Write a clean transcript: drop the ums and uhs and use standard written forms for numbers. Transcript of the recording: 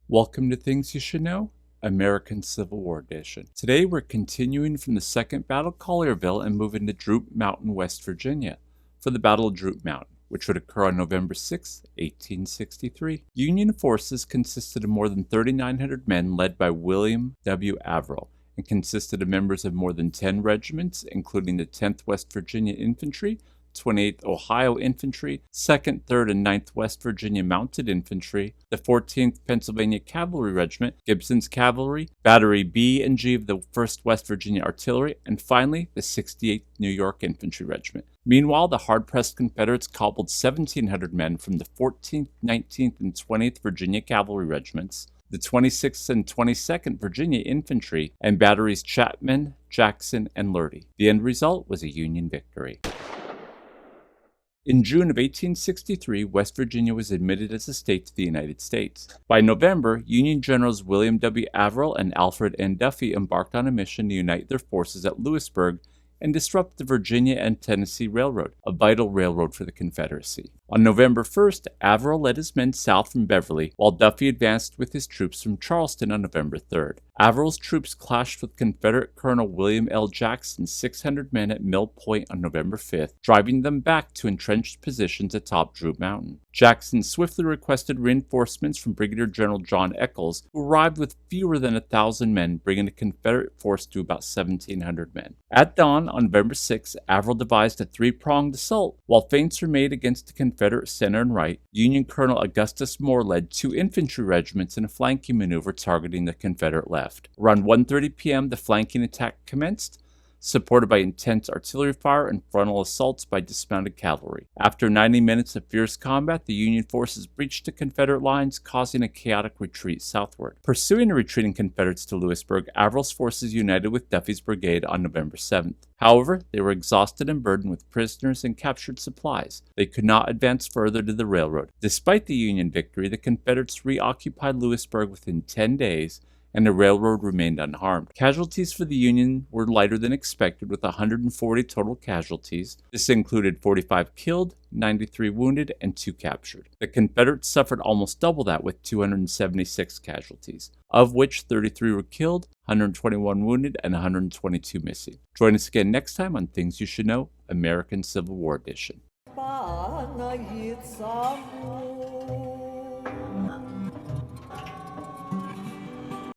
Welcome to Things You Should Know, American Civil War Edition. Today we're continuing from the Second Battle of Collierville and moving to Droop Mountain, West Virginia, for the Battle of Droop Mountain, which would occur on November 6, 1863. Union forces consisted of more than 3,900 men led by William W. Averill, and consisted of members of more than 10 regiments, including the 10th West Virginia Infantry, 28th Ohio Infantry, 2nd, 3rd, and 9th West Virginia Mounted Infantry, the 14th Pennsylvania Cavalry Regiment, Gibson's Cavalry, Battery B and G of the 1st West Virginia Artillery, and finally the 68th New York Infantry Regiment. Meanwhile, the hard-pressed Confederates cobbled 1,700 men from the 14th, 19th, and 20th Virginia Cavalry Regiments, the 26th and 22nd Virginia Infantry, and batteries Chapman, Jackson, and Lerty. The end result was a Union victory. In June of 1863, West Virginia was admitted as a state to the United States. By November, Union Generals William W. Averill and Alfred N. Duffy embarked on a mission to unite their forces at Lewisburg and disrupt the Virginia and Tennessee Railroad, a vital railroad for the Confederacy. On November 1st, Averill led his men south from Beverly, while Duffy advanced with his troops from Charleston on November 3rd. Averill's troops clashed with Confederate Colonel William L. Jackson's 600 men at Mill Point on November 5th, driving them back to entrenched positions atop Droop Mountain. Jackson swiftly requested reinforcements from Brigadier General John Echols, who arrived with fewer than 1,000 men, bringing the Confederate force to about 1,700 men. At dawn on November 6th, Averill devised a three-pronged assault. While feints were made against the Confederate center and right, Union Colonel Augustus Moore led 2 infantry regiments in a flanking maneuver targeting the Confederate left. Around 1:30 p.m., the flanking attack commenced, supported by intense artillery fire and frontal assaults by dismounted cavalry. After 90 minutes of fierce combat, the Union forces breached the Confederate lines, causing a chaotic retreat southward. Pursuing the retreating Confederates to Lewisburg, Averill's forces united with Duffy's brigade on November 7th. However, they were exhausted and burdened with prisoners and captured supplies. They could not advance further to the railroad. Despite the Union victory, the Confederates reoccupied Lewisburg within 10 days, and the railroad remained unharmed. Casualties for the Union were lighter than expected, with 140 total casualties. This included 45 killed, 93 wounded, and 2 captured. The Confederates suffered almost double that, with 276 casualties, of which 33 were killed, 121 wounded, and 122 missing. Join us again next time on Things You Should Know, American Civil War Edition.